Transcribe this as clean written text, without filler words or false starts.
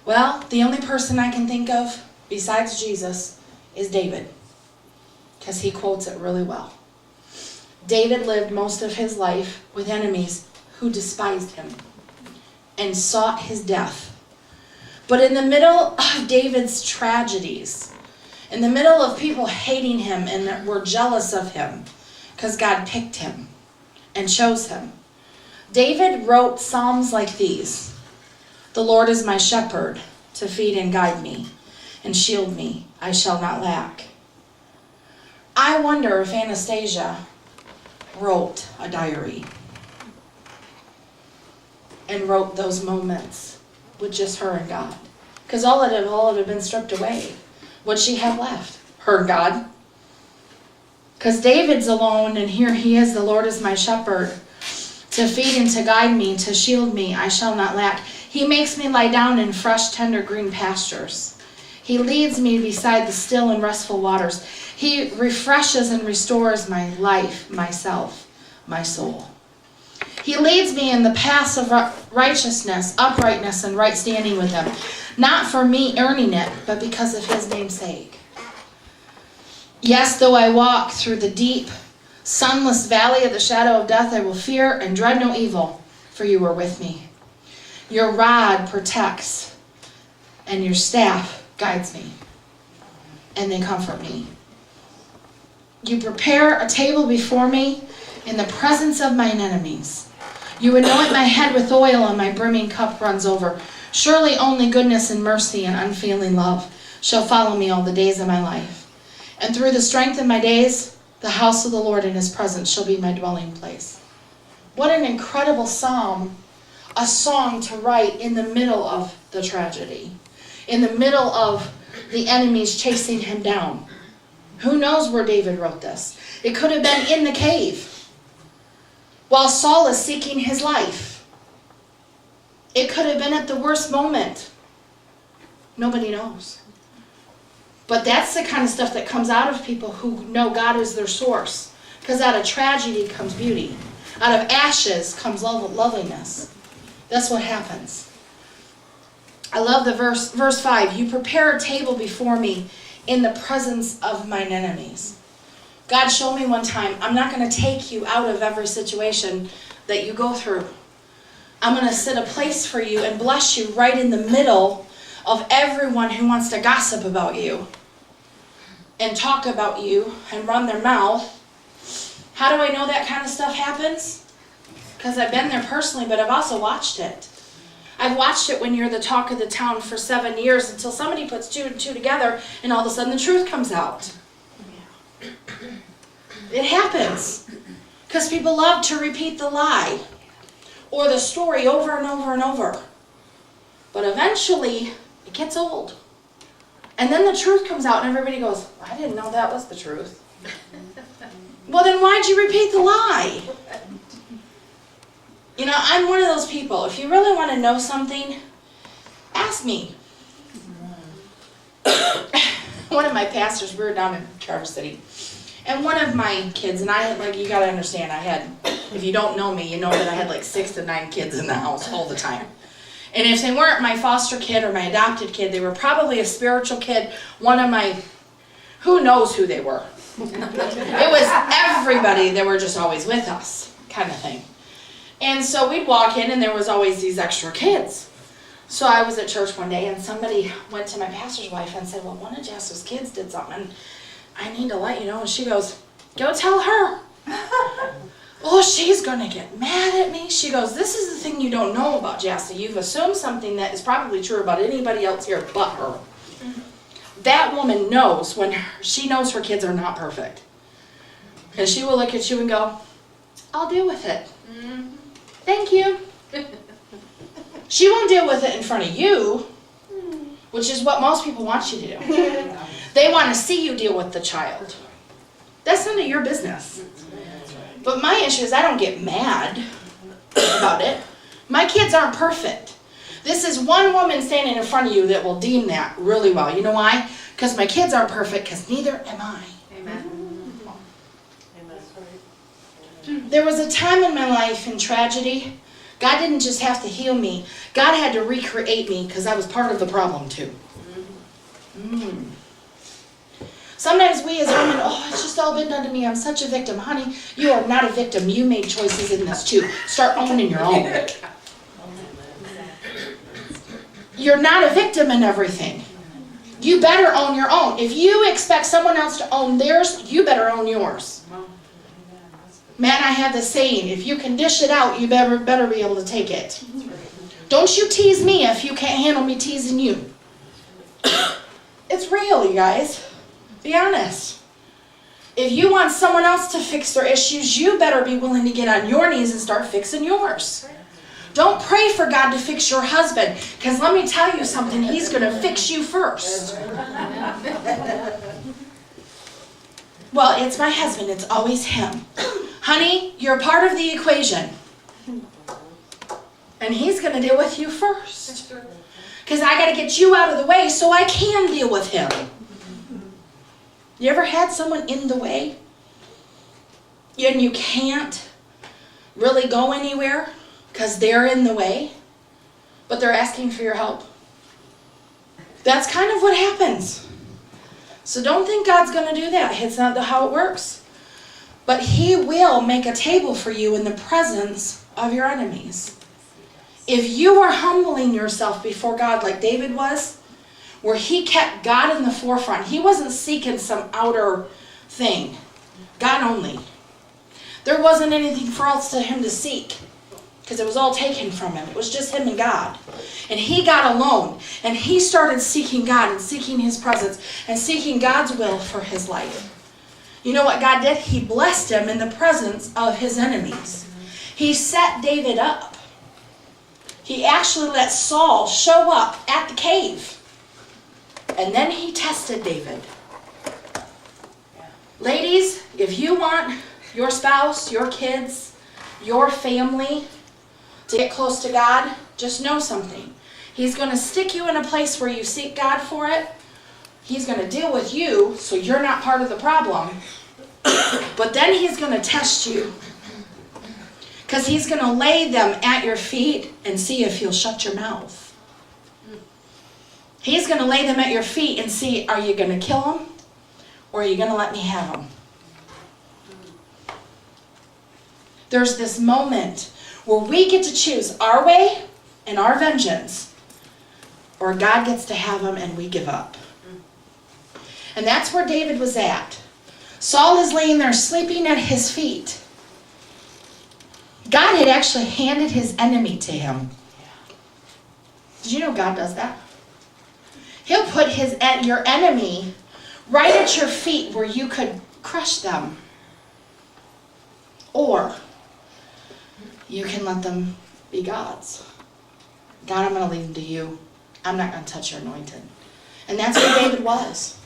Well, the only person I can think of besides Jesus is David, because he quotes it really well. David lived most of his life with enemies who despised him and sought his death. But in the middle of David's tragedies, in the middle of people hating him and that were jealous of him because God picked him and chose him, David wrote psalms like these. The Lord is my shepherd to feed and guide me and shield me. I shall not lack. I wonder if Anastasia wrote a diary and wrote those moments with just her and God. Because all it had been stripped away. What'd she have left? Her and God. Because David's alone, and here he is, the Lord is my shepherd, to feed and to guide me, to shield me, I shall not lack. He makes me lie down in fresh, tender, green pastures. He leads me beside the still and restful waters. He refreshes and restores my life, myself, my soul. He leads me in the paths of righteousness, uprightness, and right standing with him. Not for me earning it, but because of his name's sake. Yes, though I walk through the deep, sunless valley of the shadow of death, I will fear and dread no evil, for you are with me. Your rod protects, and your staff guides me, and they comfort me. You prepare a table before me in the presence of mine enemies. You anoint my head with oil, and my brimming cup runs over. Surely only goodness and mercy and unfailing love shall follow me all the days of my life. And through the strength of my days, the house of the Lord in his presence shall be my dwelling place. What an incredible psalm, a song to write in the middle of the tragedy, in the middle of the enemies chasing him down. Who knows where David wrote this? It could have been in the cave while Saul is seeking his life. It could have been at the worst moment. Nobody knows. But that's the kind of stuff that comes out of people who know God is their source. Because out of tragedy comes beauty. Out of ashes comes loveliness. That's what happens. I love the verse 5. You prepare a table before me in the presence of mine enemies. God showed me one time, I'm not going to take you out of every situation that you go through. I'm going to set a place for you and bless you right in the middle of everyone who wants to gossip about you and talk about you and run their mouth. How do I know that kind of stuff happens? Because I've been there personally, but I've also watched it. I've watched it when you're the talk of the town for 7 years until somebody puts two and two together and all of a sudden the truth comes out. It happens. Because people love to repeat the lie or the story over and over and over. But eventually it gets old. And then the truth comes out and everybody goes, I didn't know that was the truth. Well, then why'd you repeat the lie? You know, I'm one of those people. If you really want to know something, ask me. One of my pastors, we were down in Traverse City, and one of my kids, and I had, like, you got to understand, I had, if you don't know me, you know that I had like 6 to 9 kids in the house all the time. And if they weren't my foster kid or my adopted kid, they were probably a spiritual kid, one of my, who knows who they were. It was everybody that were just always with us, kind of thing. And so we'd walk in and there was always these extra kids. So I was at church one day and somebody went to my pastor's wife and said, well, one of Jasta's kids did something and I need to let you know. And she goes, go tell her. Oh, she's going to get mad at me. She goes, this is the thing you don't know about Jasta. You've assumed something that is probably true about anybody else here but her. That woman knows when she knows her kids are not perfect. And she will look at you and go, I'll deal with it. Thank you. She won't deal with it in front of you, which is what most people want you to do. They want to see you deal with the child. That's none of your business. But my issue is I don't get mad about it. My kids aren't perfect. This is one woman standing in front of you that will deem that really well. You know why? Because my kids aren't perfect, because neither am I. Amen. There was a time in my life in tragedy God didn't just have to heal me. God had to recreate me because I was part of the problem too. Sometimes we as women, oh, it's just all been done to me. I'm such a victim. Honey, you are not a victim. You made choices in this too. Start owning your own. You're not a victim in everything. You better own your own. If you expect someone else to own theirs, you better own yours. Man, I have the saying, if you can dish it out, you better be able to take it. Don't you tease me if you can't handle me teasing you. It's real, you guys. Be honest. If you want someone else to fix their issues, you better be willing to get on your knees and start fixing yours. Don't pray for God to fix your husband, because let me tell you something, he's going to fix you first. Well, it's my husband, it's always him. Honey, you're part of the equation. And he's going to deal with you first. Because I got to get you out of the way so I can deal with him. You ever had someone in the way? And you can't really go anywhere because they're in the way, but they're asking for your help? That's kind of what happens. So don't think God's going to do that. It's not how it works. But he will make a table for you in the presence of your enemies. If you are humbling yourself before God like David was, where he kept God in the forefront. He wasn't seeking some outer thing. God only. There wasn't anything for else to him to seek, because it was all taken from him. It was just him and God. And he got alone. And he started seeking God and seeking his presence and seeking God's will for his life. You know what God did? He blessed him in the presence of his enemies. He set David up. He actually let Saul show up at the cave. And then he tested David. Ladies, if you want your spouse, your kids, your family to get close to God, just know something. He's going to stick you in a place where you seek God for it. He's going to deal with you so you're not part of the problem. But then he's going to test you. Because he's going to lay them at your feet and see if you'll shut your mouth. He's going to lay them at your feet and see, are you going to kill them or are you going to let me have them? There's this moment where we get to choose our way and our vengeance, or God gets to have them and we give up. And that's where David was at. Saul is laying there sleeping at his feet. God had actually handed his enemy to him. Did you know God does that? He'll put your enemy right at your feet where you could crush them. Or you can let them be God's. God, I'm going to leave them to you. I'm not going to touch your anointed. And that's where David was.